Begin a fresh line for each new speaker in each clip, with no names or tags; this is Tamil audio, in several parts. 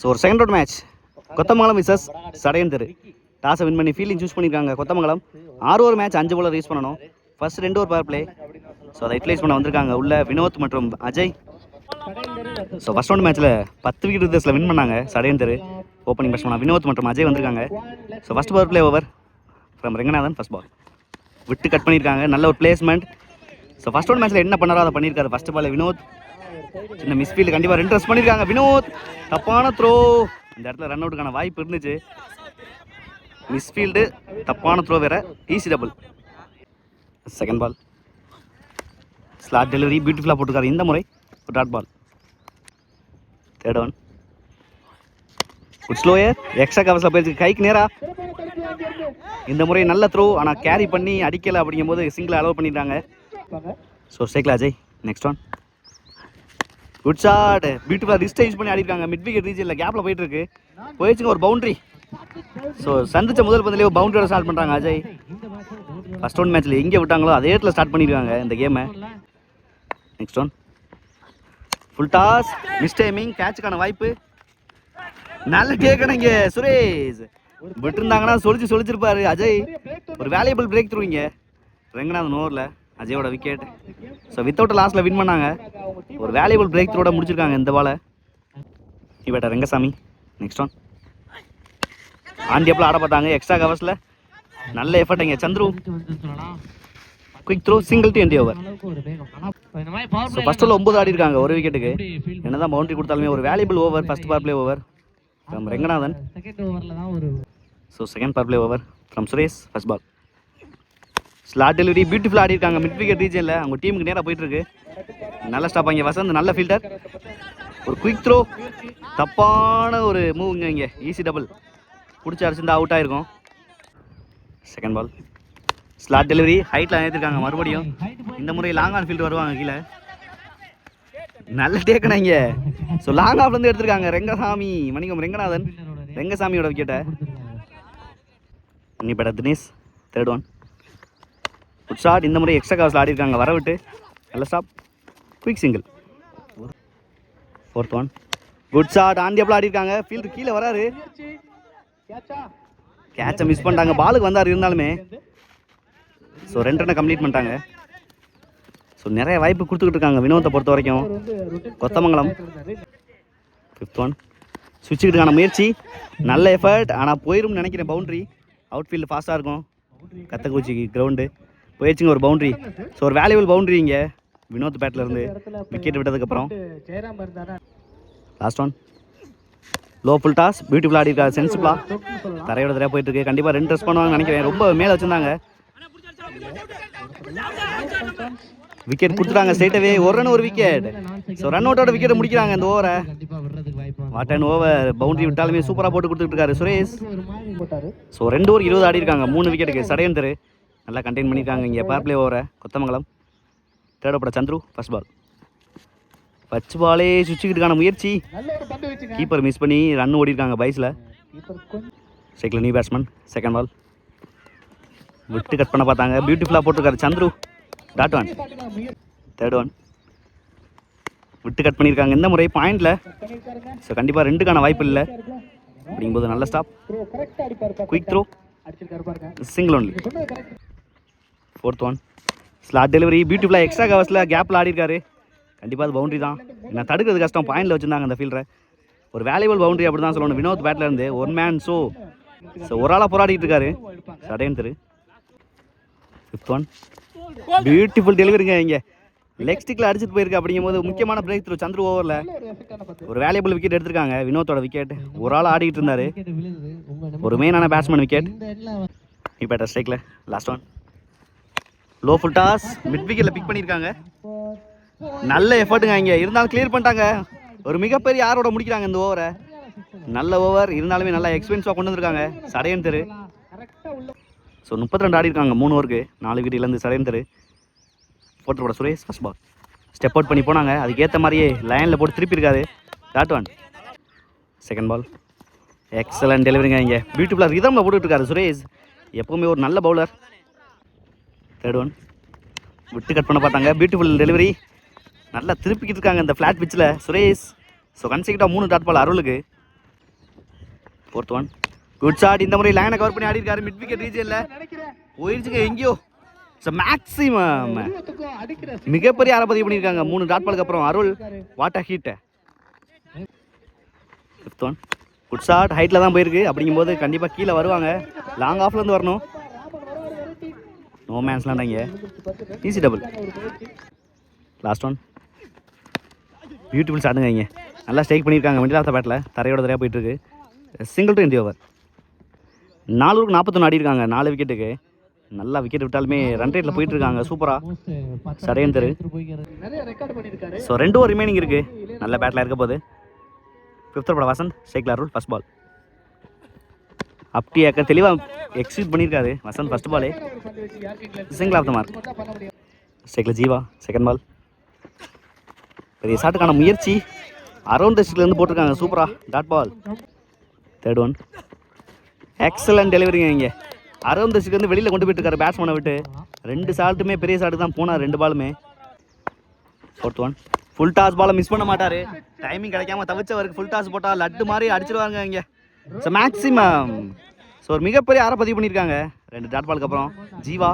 ஸோ ஒரு second round match Kothamangalam versus Sadayantheru. டாஸை வின் பண்ணி ஃபீல்டிங் சூஸ் பண்ணியிருக்காங்க Kothamangalam. 6 over match 5 bowler use பண்ணணும். First 2 over power play. So அதை யூட்டிலைஸ் பண்ண வந்திருக்காங்க உள்ள வினோத் மற்றும் அஜய். ஸோ ஃபர்ஸ்ட் ரவுண்ட் மேட்ச்சில் 10 விக்கெட் வித்தியாசத்தில் வின் பண்ணாங்க சடையன்தெரு. ஓப்பனிங் பேட்ஸ்மேன் வினோத் மற்றும் அஜய் வந்திருக்காங்க. So first power play over from Ranganathan. First ball விட்டு கட் பண்ணியிருக்காங்க. நல்ல ஒரு பிளேஸ்மெண்ட். ஸோ ஃபர்ஸ்ட் ரவுண்ட் மேட்ச்சில் என்ன பண்ணாரோ அதை பண்ணியிருக்காரு. ஃபர்ஸ்ட் பால் வினோத் சின்ன மிஸ்ஃபீல்டு கண்டிப்பாக 2 ரன்ஸ் பண்ணியிருக்காங்க. வினோத் தப்பான த்ரோ. இந்த இடத்துல ரன் அவுட்டுக்கான வாய்ப்பு இருந்துச்சு. மிஸ்ஃபீல்டு தப்பான த்ரோ வேற. Easy double. Second ball slot delivery பியூட்டிஃபுல்லாக போட்டுருக்காரு. இந்த முறை ஒரு dot ball. Third one good slower extra கவர்ஸில் போயிருக்கு கைக்கு நேரா. இந்த முறை நல்ல த்ரோ ஆனால் கேரி பண்ணி அடிக்கலை அப்படிங்கும்போது சிங்கிள் அலோவ் பண்ணிட்டாங்க. ஸோ ஸ்ட்ரைக்கில் Ajay. Next one good shot. பியூட்டிஃபுல்லாக ரிஸ்ட் யூஸ் பண்ணி ஆடிருக்காங்க. மிட் விக்கெட் ரீஜனில் கேப்பில் போயிட்டு இருக்கு. போயிடுச்சுங்க ஒரு பவுண்டரி. ஸோ சந்திச்ச முதல் பந்திலே ஒரு பவுண்டரியோட ஸ்டார்ட் பண்ணுறாங்க அஜய். ஃபர்ஸ்ட் ஒன் மேட்ச்சில் எங்கே விட்டாங்களோ அதே இடத்துல ஸ்டார்ட் பண்ணியிருக்காங்க இந்த கேமை. Next one full toss miss timing. கேட்சுக்கான வாய்ப்பு. நல்ல டேக்கணும் இங்கே சுரேஷ். விட்டுருந்தாங்கன்னா சொல்லிச்சிருப்பாரு அஜய். ஒரு வேல்யூபிள் பிரேக் த்ரூ இங்கே ரெங்கநாதன் ஓவரில் அஜயோட விக்கெட். ஸோ வித்தவுட் லாஸ்ட்டில் வின் பண்ணாங்க. ஒரு வேல்யூபிள் பிரேக் த்ரூவோட முடிச்சிருக்காங்க இந்த பாலை. இவட்ட ரெங்கசாமி. நெக்ஸ்ட் ஒன் ஆண்டியப்பில் ஆட பார்த்தாங்க எக்ஸ்ட்ரா கவர்ஸில். நல்ல எஃபர்ட் இங்கே Chandru. Quick throw single to end over. So first over 9 ஆடி இருக்காங்க ஒரு விக்கெட்டுக்கு. என்னதான் பவுண்டரி கொடுத்தாலுமே ஒரு valuable over first power play over from Ranganathan. So second power play over from Suresh. First ball slot delivery பியூட்டிஃபுல்லாக ஆடி இருக்காங்க. மிட் விக்கெட் ரீஜனில் அவங்க டீமுக்கு நேராக போயிட்டு இருக்கு. நல்ல ஸ்டாப் இங்கே வசந்த். நல்ல ஃபீல்டர். ஒரு குயிக் த்ரோ தப்பான ஒரு மூவ்ங்க இங்கே. Easy double. பிடிச்சி அடிச்சிருந்தா அவுட் ஆயிருக்கும். செகண்ட் பால் ஸ்லாட் டெலிவரி ஹைட்டில் ஏற்றிருக்காங்க மறுபடியும். இந்த முறை லாங் ஆன் ஃபீல்டு வருவாங்க கீழே. நல்ல டேக்கணும் இங்கே. ஸோ லாங் ஆஃப்லேருந்து எடுத்திருக்காங்க ரெங்கசாமி மணிக்கம் ரெங்கநாதன். ரெங்கசாமியோட விக்கெட்டை. இன்னி batter Dinesh. Third one good shot. இந்த முறை எக்ஸ்ட்ரா கவர்ஸில் ஆடி இருக்காங்க வரவிட்டு. நல்ல stop quick single. Fourth one good shot. ஆண்டியப்பில் ஆடி இருக்காங்க. ஃபீல்டு கீழே வராரு. கேட்சை மிஸ் பண்ணிட்டாங்க. பாலுக்கு வந்தார் இருந்தாலுமே. ஸோ 2 ரன்னை கம்ப்ளீட் பண்ணிட்டாங்க. ஸோ நிறைய வாய்ப்பு கொடுத்துக்கிட்டு இருக்காங்க வினோத்தை பொறுத்த வரைக்கும் கொத்தமங்கலம். ஃபிஃப்த் ஒன் சுவிட்சுக்கிட்டுக்கான முயற்சி. நல்ல எஃபர்ட் ஆனால் போயிடும்னு நினைக்கிறேன் பவுண்ட்ரி. அவுட் ஃபீல்டு ஃபாஸ்ட்டாக இருக்கும் கத்தக்குச்சிக்கு கிரவுண்டு. போயிடுச்சுங்க ஒரு பவுண்ட்ரி. ஸோ ஒரு வேல்யூபிள் பவுண்ட்ரி இங்கே வினோத் பேட்லேருந்து விக்கெட் விட்டதுக்கப்புறம். Last one low full toss beautiful ஆடி இருக்காரு சென்சிபிளா. தரையோட தரையாக போயிட்டு இருக்கு. கண்டிப்பாக 2 ரன்ஸ் பண்ணுவாங்கன்னு நினைக்கிறேன். ரொம்ப மேலே வச்சிருந்தாங்க. விக்கெட் கொடுத்துட்டாங்க ஸ்ட்ரைட்டாகவே. ஒரு ரன் ஒரு விக்கெட். ஸோ ரன் அவுட்டோட விக்கெட்டை முடிக்கிறாங்க இந்த ஓவரை. What and over. பவுண்டரி விட்டாலுமே சூப்பராக போட்டு கொடுத்துட்டு இருக்காரு சுரேஷ். ஸோ 2 ஓவர் 20 ஆடி இருக்காங்க 3 விக்கெட்டுக்கு. சடையன்தெரு நல்லா கண்டெயின் பண்ணியிருக்காங்க இங்கே பவர் பிளே ஓவரை Kothamangalam. Third over Chandru. First ball first பாலே சுவிட்சுக்கிட்டுக்கான முயற்சி. கீப்பர் மிஸ் பண்ணி ரன் ஓடி இருக்காங்க பைஸில். ஸ்ட்ரைக்கில் நியூ பேட்ஸ்மேன். செகண்ட் பால் விட்டு கட் பண்ண பார்த்தாங்க. பியூட்டிஃபுல்லாக போட்டிருக்காரு Chandru. Dot one. Third one விட்டு கட் பண்ணியிருக்காங்க. இந்த முறை பாயிண்டில். ஸோ கண்டிப்பாக 2க்கான வாய்ப்பு இல்லை அப்படிங்கும்போது நல்ல stop quick throw single only. Fourth one slot delivery பியூட்டிஃபுல்லாக எக்ஸ்ட்ரா கவர்ஸில் கேப்பில் ஆடி இருக்காரு. கண்டிப்பாக அது பவுண்டரி தான். என்ன தடுக்கிறது கஷ்டம். பாயிண்டில் வச்சுருந்தாங்க அந்த ஃபீல்டரை. ஒரு வேல்யூபிள் பவுண்டரி அப்படி தான் சொல்லணும். வினோத் பேட்டில் இருந்து 1 மேன் ஸோ ஒரு ஆளாக போராடிட்டு இருக்காரு சடையன்தெரு. ஃபிஃப்த் ஒன் பியூட்டிஃபுல் டெலிவரிங்க இங்கே லெக் ஸ்டிக்கில் அடிச்சுட்டு போயிருக்கு. அப்படிங்கும்போது முக்கியமான பிரேக் த்ரூ சந்துரு ஓவரில். ஒரு வேல்யூபிள் விக்கெட் எடுத்திருக்காங்க வினோத்தோட விக்கெட். ஒரு ஆள் ஆடிக்கிட்டு இருந்தார். ஒரு மெயினான பேட்ஸ்மேன் விக்கெட். இப்போ ஸ்ட்ரைக்கில் last one low full toss mid விக்கெட்டில் பிக் பண்ணியிருக்காங்க. நல்ல எஃபர்ட்டுங்க இங்கே. இருந்தாலும் கிளியர் பண்ணிட்டாங்க. ஒரு மிகப்பெரிய ஆரோட முடிக்கிறாங்க இந்த ஓவரை. நல்ல ஓவர் இருந்தாலுமே நல்லா எக்ஸ்பீரியன்ஸாக கொண்டு வந்திருக்காங்க சடையன்தெரு. ஸோ 32 ஆடி இருக்காங்க 3 ஓவருக்கு 4 விக்கெட் இழந்து சடையன்தெரு. போட்டு போட Suresh. First ball step out பண்ணி போனாங்க. அதுக்கேற்ற மாதிரியே லைனில் போட்டு திருப்பி இருக்காரு. Dot one. Second ball excellent டெலிவரிங்க இங்கே. பியூட்டிஃபுல்லாக ரிதமில் போட்டுட்டு இருக்காரு சுரேஷ். எப்போவுமே ஒரு நல்ல பவுலர். தேர்ட் ஒன் விட்டு கட் பண்ண பார்த்தாங்க. Beautiful delivery. நல்லா திருப்பிக்கிட்டு இருக்காங்க இந்த ஃப்ளாட் பிச்சில் சுரேஷ். ஸோ கன்சிக்யூட்டாக 3 டாட் பால் அருளுக்கு. 4th one good shot. இந்த முறை லைனை கவர் பண்ணி ஆடி இருக்காரு மிட் விக்கெட் ரீஜன்ல. போயிடுச்சுங்க எங்கேயோ. மேக்ஸிமம் மிகப்பெரிய ஆற பதிவு பண்ணியிருக்காங்க 3 டாட் பாலுக்கு அப்புறம். Arul what a hit. 5th one good shot. ஹைட்டில் தான் போயிருக்கு. அப்படிங்கும்போது கண்டிப்பாக கீழே வருவாங்க. லாங் ஆஃப்லேருந்து வரணும். No மேன்ஸ்லாண்டாங்க. Easy double. Last one beautiful ஷாட்டுங்க. இங்கே நல்லா ஸ்ட்ரைக் பண்ணியிருக்காங்க மிடில் ஆஃப் த பேட்டில். தரையோட தரையாக போயிட்டுருக்கு. Single to end over. 4 ஓவருக்கு 41 ஆடி இருக்காங்க 4 விக்கெட்டுக்கு. நல்லா விக்கெட் விட்டாலுமே ரன் ரேட்டில் போயிட்டு இருக்காங்க சூப்பராக. சரையன் தெரு. ஸோ 2 ஓவர் ரிமைனிங் இருக்குது. நல்ல பேட்டில் இருக்க போது. 5th ஓவர் வசந்த் ஸ்ட்ரைக்கில் அருள் ஃபர்ஸ்ட் பால். அப்படியாக்க தெளிவாக எக்ஸிக்யூட் பண்ணியிருக்காரு வசந்த். ஃபர்ஸ்ட் பாலே சிங்கிள் ஆஃப் த மார்க். ஸ்ட்ரைக்கில் ஜீவா செகண்ட் பால். பெரிய ஷாட்டுக்கான முயற்சி அரௌண்ட் த ஸ்ட்ரைக்லேருந்து போட்டிருக்காங்க சூப்பராக. Dot ball. 3rd one excellent டெலிவரிங்க. இங்கே அரௌண்ட் த ஸ்ட்ரைக்லேருந்து வெளியில் கொண்டு போயிட்டுருக்காரு பேட்ஸ்மேனை விட்டு. 2 ஷாட்டுமே பெரிய ஷாட்டு தான் போனார் 2 பாலுமே. 4th ஒன் ஃபுல் டாஸ் பாலை மிஸ் பண்ண மாட்டார். டைமிங் கிடைக்காம தவிச்சவருக்கு ஃபுல் டாஸ் போட்டால் லட்டு மாதிரி அடிச்சிருவாங்க இங்கே. ஸோ மேக்ஸிமம் ஸோ ஒரு மிகப்பெரிய ஆற பதிவு பண்ணியிருக்காங்க 2 டாட் பாலுக்கு அப்புறம். Jeeva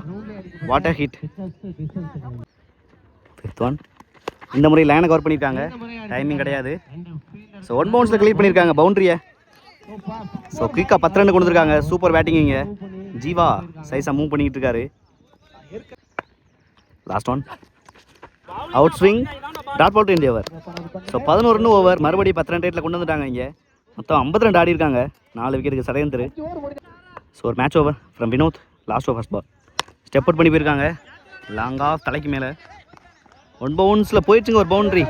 what a hit. 5th one இந்த முறை லைனை கவர் பண்ணியிருக்காங்க. டைமிங் கிடையாது. ஸோ 1 பவுன்ஸில் கிளியர் பண்ணியிருக்காங்க பவுண்டரியை. ஸோ குயிக்காக 10 ரன் கொண்டு வந்திருக்காங்க. சூப்பர் பேட்டிங் இங்கே. ஜீவா சைஸாக மூவ் பண்ணிக்கிட்டு இருக்காரு. Last one out swing dot ball to end over. So 11 run over. மறுபடியும் 10 ரன் ரேட்டில் கொண்டு வந்துட்டாங்க. இங்கே மொத்தம் 52 ஆடி இருக்காங்க 4 விக்கெட்டுக்கு சரையன் தெரு. ஸோ ஒரு match over from Vinod. Last over first ball. Step out பண்ணி போயிருக்காங்க லாங் ஆஃப் தலைக்கு மேலே. 1 பவுன்ஸில் போயிடுச்சுங்க ஒரு பவுண்ட்ரி.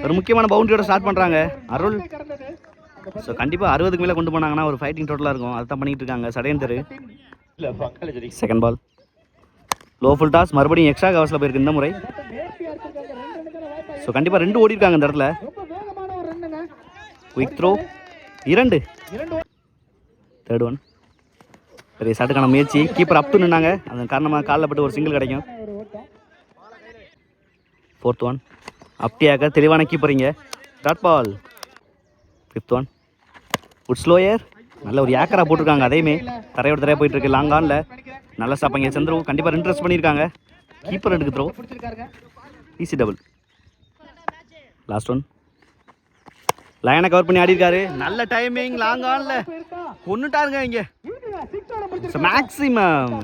ஒரு முக்கியமான பவுண்டரியோட ஸ்டார்ட் பண்ணுறாங்க அருள். ஸோ கண்டிப்பாக 60க்கு மேலே கொண்டு போனாங்கன்னா ஒரு ஃபைட்டிங் டோட்டலாக இருக்கும். அதுதான் பண்ணிகிட்டு இருக்காங்க சரையன் தெரு. Second ball low full toss. மறுபடியும் எக்ஸ்ட்ரா கவர்ஸில் போயிருக்கு இந்த முறை. ஸோ கண்டிப்பாக 2 ஓடி இருக்காங்க இந்த இடத்துல. Quick throw 2. 3rd ஒன் பெரிய ஷாட்டுக்கான முயற்சி. கீப்பர் அப் டு நின்னாங்க. அதன் காரணமாக காலில் பட்டு ஒரு சிங்கிள் கிடைக்கும். 4th ஒன் அப்படியாக தெளிவான கீப்பரிங்க. Dot ball. 5th one good slower. நல்ல ஒரு ஏக்கரா போட்டிருக்காங்க. அதையுமே தரையோட தரையாக போயிட்டு இருக்கு லாங் ஆனில். நல்ல ஸ்டாப்பாங்க சந்திரு. கண்டிப்பாக இன்ட்ரெஸ்ட் பண்ணியிருக்காங்க. கீப்பர் எடுக்கு throw easy double. Last one லைனை கவர் பண்ணி ஆடி இருக்காரு. நல்ல டைமிங் லாங் ஆனில் கொண்டுட்டாருங்க இங்கே. ஸோ மேக்ஸிமம்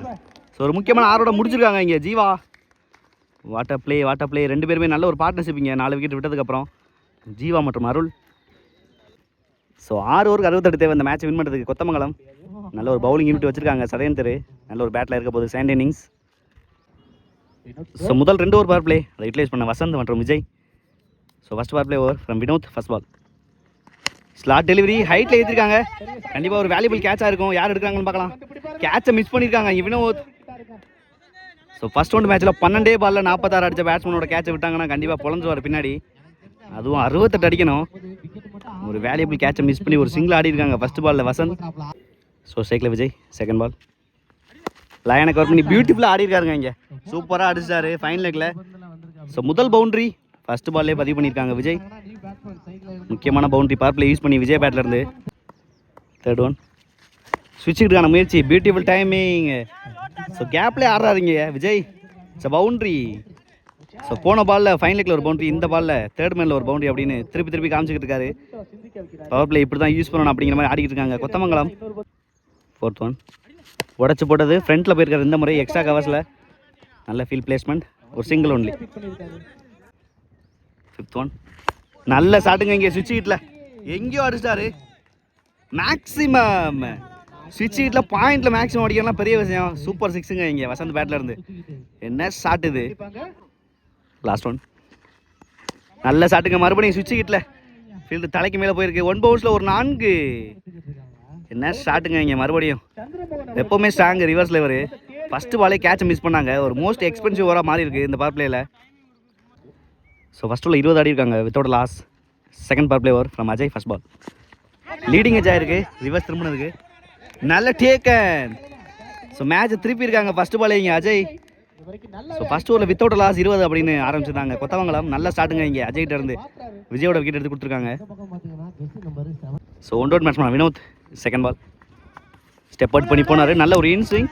ஸோ ஒரு முக்கியமான ஆரோட முடிச்சிருக்காங்க இங்கே ஜீவா. வாட் அ ப்ளே 2 பேருமே நல்ல ஒரு பார்ட்னர்ஷிப் இங்கே 4 விக்கெட் விட்டதுக்கப்புறம் ஜீவா மற்றும் அருள். ஸோ 6 ஓவருக்கு 68 தேவை இந்த மேட்ச் வின் பண்ணுறதுக்கு. கொத்தமங்கலம் நல்ல ஒரு பவுலிங் யூனிட் வச்சிருக்காங்க சரையன் தெரு. நல்ல ஒரு பேட்டில் இருக்க போது செகண்ட் இன்னிங்ஸ். ஸோ முதல் 2 ஓவர் பவர் பிளே அதை யூட்டிலைஸ் பண்ண வசந்த் மற்றும் Vijay. So first power play over from Vinod first ball. Slot delivery ஹைட்டில் ஏற்றிருக்காங்க. கண்டிப்பாக ஒரு வேல்யூபிள் கேட்சாக இருக்கும். யார் எடுக்கிறாங்கன்னு பார்க்கலாம். கேட்சை மிஸ் பண்ணியிருக்காங்க வினோத். ஸோ ஃபர்ஸ்ட் ரவுண்ட் மேட்ச்சில் 12 பாலில் 46 அடித்த பேட்ஸ்மேனோட கேட்சை விட்டாங்கன்னா கண்டிப்பாக பொழந்துருவார் பின்னாடி. அதுவும் 68 அடிக்கணும். ஒரு வேல்யூபிள் கேட்சை மிஸ் பண்ணி ஒரு சிங்கிள் ஆடி இருக்காங்க ஃபர்ஸ்ட் பாலில் வசந்த். ஸோ சைக்கிள் விஜய் செகண்ட் பால். லைனை கவர் பண்ணி பியூட்டிஃபுல்லாக ஆடி இருக்காருங்க இங்கே. சூப்பராக அடிச்சிட்டாரு ஃபைன் லெக்கில். ஸோ முதல் பவுண்ட்ரி ஃபர்ஸ்ட் பால்லே பதிவு பண்ணியிருக்காங்க விஜய். முக்கியமான பவுண்ட்ரி பவர் பிளே யூஸ் பண்ணி விஜய் பேட்ல இருந்து. 3rd ஒன் ஸ்விட்சுக்கான முயற்சி பியூட்டிஃபுல் டைமிங். ஸோ கேப்லேயே ஆடுறாருங்க விஜய். So boundary. ஸோ போன பாலில் ஃபைன் லெக்கில் ஒரு பவுண்ட்ரி, இந்த பாலில் 3rd மேனில் ஒரு பவுண்ட்ரி அப்படின்னு திருப்பி காமிச்சிக்கிட்டு இருக்காரு. பவர் பிளே இப்படி தான் யூஸ் பண்ணணும் அப்படிங்கிற மாதிரி ஆடிக்கிட்டு இருக்காங்க கொத்தமங்கலம். 4th ஒன் உடச்சி போட்டது ஃப்ரண்ட்டில் போயிருக்காரு இந்த முறை எக்ஸ்ட்ரா கவர்ஸில். நல்ல ஃபீல்ட் பிளேஸ்மெண்ட் ஒரு சிங்கிள் ஒன்லி. 5th ஒன் நல்ல ஷாட்டுங்க இங்கே சுவிட்ச் ஹிட்டில் எங்கேயோ அடிச்சிட்டாரு. மேக்ஸிமம் சுவிட்ச் ஹிட்டில் பாயிண்டில் மேக்ஸிமம் அடிக்கலாம் பெரிய விஷயம். சூப்பர் 6ங்க இங்கே வசந்த் பேட்டில் இருந்து. என்ன ஷாட் இது. லாஸ்ட் ஒன் நல்ல ஷாட்டுங்க மறுபடியும் சுவிட்ச் ஹிட்டில் ஃபீல்டு தலைக்கு மேலே போயிருக்கு. 1 பவுன்ஸில் ஒரு 4. என்ன ஷாட்டுங்க இங்கே மறுபடியும். எப்போவுமே ஸ்ட்ராங் ரிவர்ஸில் இவர். ஃபஸ்ட்டு பாலே கேட்சை மிஸ் பண்ணாங்க. ஒரு மோஸ்ட் எக்ஸ்பென்சிவ் ஓவராக மாறி இருக்குது இந்த பவர் பிளேயில். ஸோ ஃபஸ்ட் ஓவரில் 20 ஆடி இருக்காங்க without loss. Second power play over from Ajay first ball. Leading edge ஆயிருக்கு ரிவர்ஸ் திரும்பினதுக்கு. நல்ல டேக்கன். ஸோ மேட்சை திருப்பி இருக்காங்க ஃபர்ஸ்ட் பாலே இங்கே அஜய். ஸோ ஃபர்ஸ்ட் ஓவரில் வித்தவுட் லாஸ் 20 அப்படின்னு ஆரம்பிச்சிருந்தாங்க கொத்தமங்கலம். நல்ல ஸ்டார்ட்டுங்க இங்கே அஜய்கிட்ட இருந்து. விஜயோட விக்கெட் எடுத்து கொடுத்துருக்காங்க. So 1 out batsman Vinod second ball step out பண்ணி போனார். நல்ல ஒரு இன்ஸ்விங்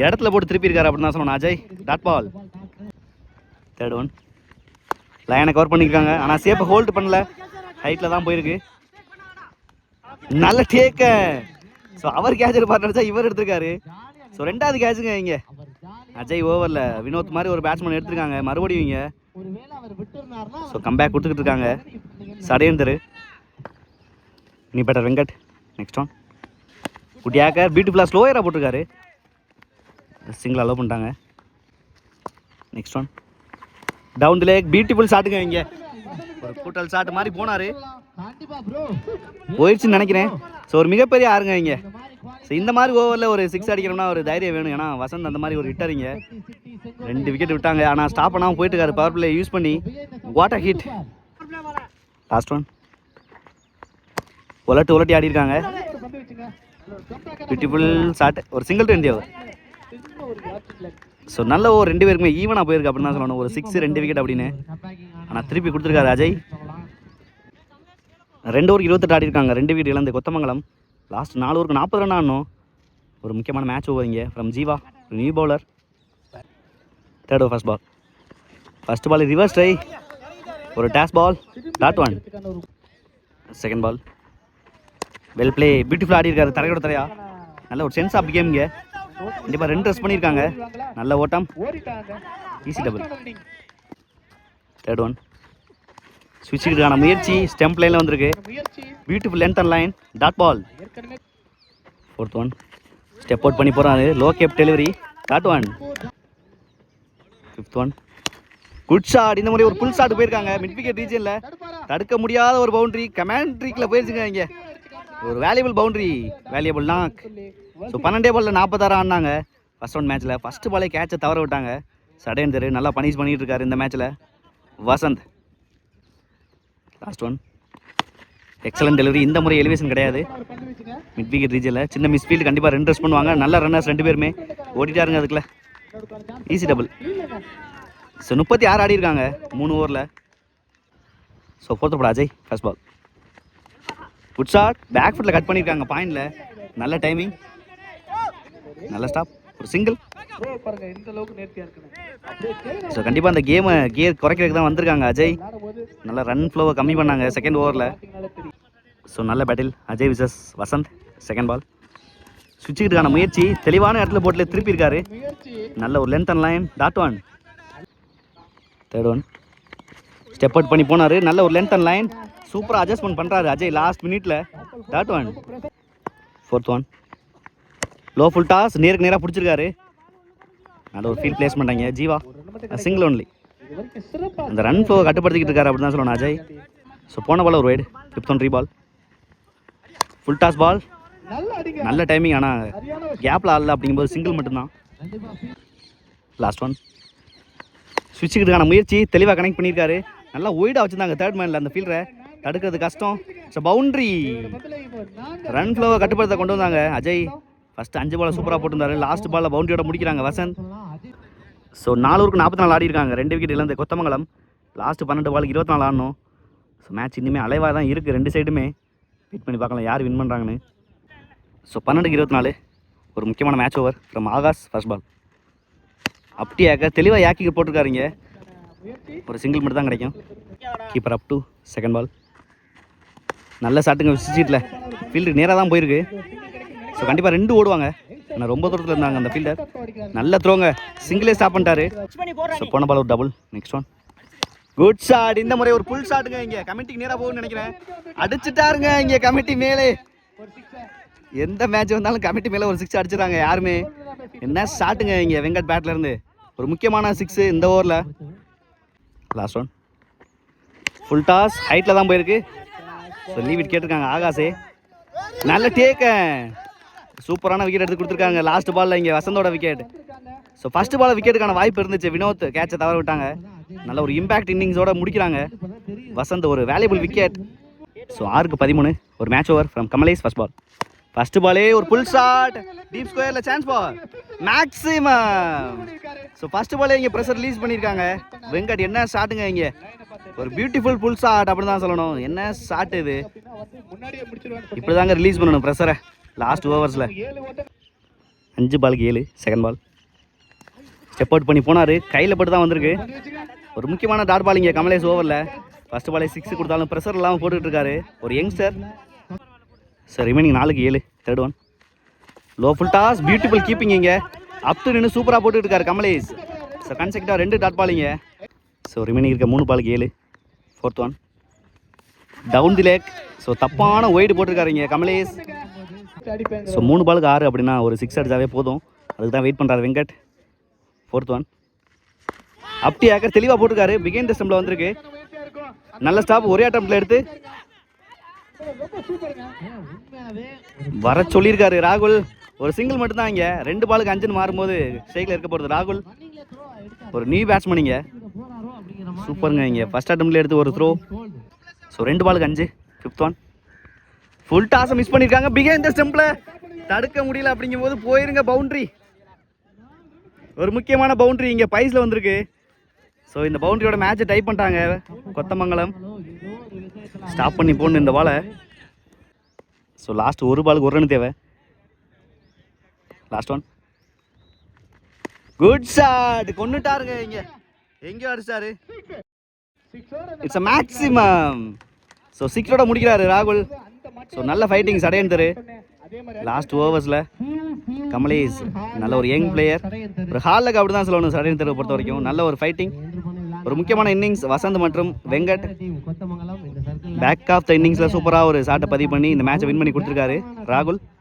இடத்துல போட்டு திருப்பி இருக்காரு அப்படின்னு தான் சொல்லணும் Ajay. Dot ball. Third one லைனை கவர் பண்ணியிருக்காங்க, ஆனால் சேஃபை ஹோல்டு பண்ணல, ஹைட்டில் தான் போயிருக்கு. நல்ல டேக்க. ஸோ அவர் கேட்ச் எடுப்பாரு, இவர் எடுத்திருக்காரு. ஸோ ரெண்டாவது கேட்சுங்க இங்கே அஜய் ஓவரில். வினோத் மாதிரி ஒரு பேட்ஸ்மேன் எடுத்திருக்காங்க மறுபடியும் இங்கே. ஸோ கம்பேக் கொடுத்துக்கிட்டு இருக்காங்க சடேந்தர். நீ பெட்டர் வெங்கட். நெக்ஸ்ட் ஒன் குட்டியாக்கர் பியூட்டிஃபுல்லாக ஸ்லோயராக போட்டிருக்காரு. சிங்கிள் அலோவ் பண்ணிட்டாங்க. Next one down the leg beautiful ஷாட்டுங்க இங்கே. ஒரு கூட்டல் ஷாட் மாதிரி போனார், போயிடுச்சுன்னு நினைக்கிறேன். ஸோ ஒரு மிகப்பெரிய ஆறுங்க இங்கே. ஸோ இந்த மாதிரி ஓவரில் ஒரு 6 அடிக்கணும்னா ஒரு தைரியம் வேணும். ஏன்னா வசந்த் அந்த மாதிரி ஒரு ஹிட்டரிங்க 2 விக்கெட் விட்டாங்க, ஆனால் ஸ்டாப் பண்ணாமல் போயிட்டு இருக்காரு பவர் பிளே யூஸ் பண்ணி. What a hit. Last one உலட்டி ஆடி இருக்காங்க. Beautiful shot. ஒரு சிங்கிள் 20 ஓவர். ஸோ நல்ல ஓவர் 2 பேருக்குமே ஈவனாக போயிருக்கு அப்படின்னு தான் சொல்லணும். ஒரு 6 2 விக்கெட் அப்படின்னு, ஆனால் திருப்பி கொடுத்துருக்காரு அஜய். 2 ஓவர் 28 ஆடி இருக்காங்க, 2 விக்கெட் இழந்து கொத்தமங்கலம். லாஸ்ட் 4 ஓவருக்கு 40 ரன் ஆடணும். ஒரு முக்கியமான மேட்ச் ஓவர் இங்கே from Jeeva, new bowler. Third over first ball. First ball reverse try, ஒரு டேஸ் பால். Dot one. Second ball well play, beautiful ஆடி இருக்காரு தரையோட தரையா. நல்ல ஒரு சென்ஸ் ஆஃப் கேம் இங்கே. கண்டிப்பாக 2 ரன்ஸ் பண்ணியிருக்காங்க. நல்ல ஓட்டம், ஈஸி டபுள். தேர்ட் ஒன் ஸ்விட்சுக்கான முயற்சி ஸ்டெம்ப் லைனில் வந்திருக்கு. Beautiful length and line. Dot ball. Fourth one step out பண்ணி போகிறாரு, low cap delivery. Dot one. Fifth one good shot. இந்த மாதிரி ஒரு புல் ஷாட் போயிருக்காங்க மிட் விக்கெட் ரீஜனில். தடுக்க முடியாத ஒரு பவுண்டரி கமாண்ட்ரிக்கில் போயிருச்சுங்க இங்கே. ஒரு valuable boundary, valuable knock. So 12 பாலில் 46 ஆடினாங்க ஃபர்ஸ்ட் ஒன் மேட்ச்சில். ஃபஸ்ட்டு பாலே கேட்சை தவற விட்டாங்க சடேந்தர். நல்லா பனிஷ் பண்ணிகிட்டு இருக்காரு இந்த மேட்ச்சில் Vasanth. Last one excellent delivery. இந்த முறை எலிவேஷன் கிடையாது மிட் விக்கெட் ரீஜனில். சின்ன மிஸ்ஃபீல்டு கண்டிப்பாக 2 ரன்ஸ் பண்ணுவாங்க. நல்ல ரன்னர்ஸ் 2 பேருமே ஓடிட்டாருங்க அதுக்குள்ள. Easy double. ஸோ 36 ஆடி இருக்காங்க 3 ஓவரில். So fourth ball Ajay first ball. Good shot, back ஃபுட்டில் கட் பண்ணியிருக்காங்க பாயிண்டில். நல்ல டைமிங், நல்ல ஸ்டாப், ஒரு சிங்கிள். ஸோ கண்டிப்பாக அந்த கேமை கியர் குறைக்கிறதுக்கு தான் வந்திருக்காங்க அஜய். நல்ல ரன் ஃப்ளோவை கம்மி பண்ணாங்க செகண்ட் ஓவரில். ஸோ நல்ல பேட்டில் Ajay versus Vasanth. Second ball சுவிட்சுக்கான முயற்சி, தெளிவான இடத்துல போட்டில் திருப்பி இருக்காரு. நல்ல ஒரு length and line. Dot one. Third one step out பண்ணி போனார். நல்ல ஒரு லென்த் அண்ட் லைன், சூப்பராக அட்ஜஸ்ட்மெண்ட் பண்ணுறாரு அஜய் லாஸ்ட் மினிட்ல. Dot one. Fourth one low full toss, நேருக்கு நேராக பிடிச்சிருக்காரு. நல்ல ஒரு ஃபீல்ட் பிளேஸ் பண்ணுறாங்க ஜீவா. Single only. அந்த ரன் ஃப்ளோ கட்டுப்படுத்திக்கிட்டு இருக்காரு அப்படின்னு தான் சொல்லணும் அஜய். ஸோ போன பால் ஒரு wide. Fifth one ball full toss ball. நல்ல டைமிங், ஆனால் கேப்பில் ஆடல அப்படிங்கும்போது சிங்கிள் மட்டும்தான். லாஸ்ட் ஒன் ஸ்விட்சுக்கான முயற்சி, தெளிவாக கனெக்ட் பண்ணியிருக்காரு. நல்லா ஒய்டாக வச்சுருந்தாங்க தேர்ட் மேனில் அந்த ஃபீல்டரை. தடுக்கிறது கஷ்டம். So boundary. ரன் ஃப்ளோவை கட்டுப்படுத்த கொண்டு வந்தாங்க அஜய். ஃபஸ்ட்டு 5 பால் சூப்பராக போட்டிருந்தாரு. லாஸ்ட் பாலில் பவுண்டரியோட முடிக்கிறாங்க வசந்த். ஸோ 4 ஓவருக்கு 44 ஆடி இருக்காங்க, 2 விக்கெட் இழந்த கொத்தமங்கலம். லாஸ்ட்டு 12 பாலுக்கு 24 ஆடணும். ஸோ மேட்ச் இன்னுமே அலைவாக தான் இருக்குது 2 சைடுமே. வெயிட் பண்ணி பார்க்கலாம் யார் வின் பண்ணுறாங்கன்னு. ஸோ 12க்கு 24 ஒரு முக்கியமான match over from Akash first ball. அப்படியாக தெளிவாக யாக்கிக்கு போட்டிருக்காருங்க. ஒரு சிங்கிள் மட்டும் தான் கிடைக்கும். Keeper up to second ball. நல்ல ஷாட்டுங்க விசிட்டில். ஃபீல்டு நேராக தான் போயிருக்கு. ஸோ கண்டிப்பாக 2 ஓடுவாங்க, ஆனால் ரொம்ப தூரத்தில் இருந்தாங்க அந்த ஃபீல்டர். நல்ல த்ரோங்க, சிங்கிளே ஸ்டாப் பண்ணிட்டாரு. ஸோ போன பால் ஒரு double. Next one good shot. இந்த முறை ஒரு புல் ஷாட்டுங்க இங்கே. கமிட்டிக்கு நேராக போகும்னு நினைக்கிறேன். அடிச்சுட்டாருங்க இங்கே கமிட்டி மேலே. எந்த மேட்ச் வந்தாலும் கமிட்டி மேலே ஒரு 6 அடிச்சிடறாங்க யாருமே. என்ன ஷாட்டுங்க இங்கே வெங்கட் பேட்ல இருந்து. ஒரு முக்கியமான 6 இந்த ஓவரில். லாஸ்ட் ஒன் ஃபுல் டாஸ், ஹைட்டில் தான் போயிருக்கு. ஸோ லீவ் விட் கேட்டிருக்காங்க ஆகாஷே. நல்ல டேக்க, சூப்பரான விக்கெட் எடுத்து கொடுத்துருக்காங்க லாஸ்ட் பாலில் இங்கே வசந்தோட விக்கெட். ஸோ ஃபர்ஸ்ட் பால் விக்கெட்டுக்கான வாய்ப்பு இருந்துச்சு, வினோத் கேட்சை தவற விட்டாங்க. நல்ல ஒரு இம்பாக்ட் இன்னிங்ஸோட முடிக்கிறாங்க வசந்த். ஒரு வேல்யூபிள் விக்கெட். ஸோ 6க்கு 13 ஒரு match over from Kamalesh first ball. First பாலே ஒரு புல் ஷாட், டீப் ஸ்கொயரில் chance ball maximum. So first பாலே இங்கே ப்ரெஷர் ரிலீஸ் பண்ணியிருக்காங்க வெங்கட். என்ன ஷாட்டுங்க இங்கே, ஒரு பியூட்டிஃபுல் புல் ஷாட் அப்படி தான் சொல்லணும். என்ன ஷாட் இது, இப்படி தாங்க ரிலீஸ் பண்ணணும் ப்ரெஷரை லாஸ்ட் ஓவர்ஸில். 5 பாலுக்கு 7 செகண்ட் பால். ஸ்டெப் அவுட் பண்ணி போனார், கையில் பட்டு தான் வந்திருக்கு. ஒரு முக்கியமான டாட் பால் இங்கே கமலேஷ் ஓவரில். ஃபஸ்ட் பாலே 6 கொடுத்தாலும் ப்ரெஷர் இல்லாமல் போட்டுக்கிட்டு இருக்காரு ஒரு யங்ஸ்டர். சார் ரிமைனிங் 4க்கு 7 third one. Low full toss, beautiful keeping இங்கே. அப் டு நின்று சூப்பராக போட்டுக்கிட்டு இருக்காரு கமலேஷ். ஸோ கன்செக்டாக 2 டாட் பால் இங்கே. ஸோ ரிமைனிங் இருக்க 3 பாலுக்கு 7 fourth one. Down the leg. So தப்பான ஒய்டு போட்டிருக்காரு இங்கே கமலேஷ். ஸோ 3 பாலுக்கு 6 அப்படின்னா ஒரு 6 அடிச்சாவே போதும். அதுக்கு தான் வெயிட் பண்ணுறாரு வெங்கட். Fourth one. அப்படி ஆக்கர் தெளிவாக போட்டிருக்காரு. பிகைன் த ஸ்டம்பில் வந்திருக்கு. நல்ல ஸ்டாப் ஒரே அட்டம்ப்டில் எடுத்து வர சொல்லியிருக்காரு ராகுல். ஒரு சிங்கிள் மட்டும்தான் இங்கே. 2 பாலுக்கு 5ன்னு மாறும்போது ஸ்ட்ரைக்கில் இருக்க போகிறது ராகுல். ஒரு நியூ பேட்ஸ்மேன் இங்கே. சூப்பருங்க இங்கே. ஃபர்ஸ்ட் அட்டம்ப்டில் எடுத்து ஒரு த்ரோ. ஸோ 2 பாலுக்கு 5 ஃபிஃப்த் ஒன். ஃபுல் டாஸை மிஸ் பண்ணியிருக்காங்க. பிகைன் த ஸ்டம்பில் தடுக்க முடியல அப்படிங்கும் போது போயிருங்க பவுண்ட்ரி. ஒரு முக்கியமான பவுண்ட்ரி இங்கே பைஸில் வந்திருக்கு. ஸோ இந்த பவுண்ட்ரியோட மேட்சை டைப் பண்ணிட்டாங்க கொத்தமங்கலம். ஸ்டாப் பண்ணி போடணும் இந்த பாலை. ஸோ லாஸ்ட் 1 பாலுக்கு 1 ரன் தேவை. Last one. குட் ஷாட், கொண்டுட்டாருங்க இங்கே. எங்கேயோ அடிச்சாரு. It's a maximum. ஸோ 6ஓட முடிக்கிறாரு ராகுல். ஸோ நல்ல ஃபைட்டிங் சடையன்தரு லாஸ்ட் ஓவர்ஸில். கமலேஷ் நல்ல ஒரு யங் பிளேயர். ஒரு ஹாலுக்கு அப்படி தான் சொல்லணும் சடையன்தரை பொறுத்த வரைக்கும். நல்ல ஒரு ஃபைட்டிங். ஒரு முக்கியமான இன்னிங்ஸ் வசந்த் மற்றும் வெங்கட் பேக் ஆஃப் த இன்னிங்ஸில் சூப்பராக ஒரு ஷாட்டை பதிவு பண்ணி இந்த மேட்சை வின் பண்ணி கொடுத்துருக்காரு ராகுல்.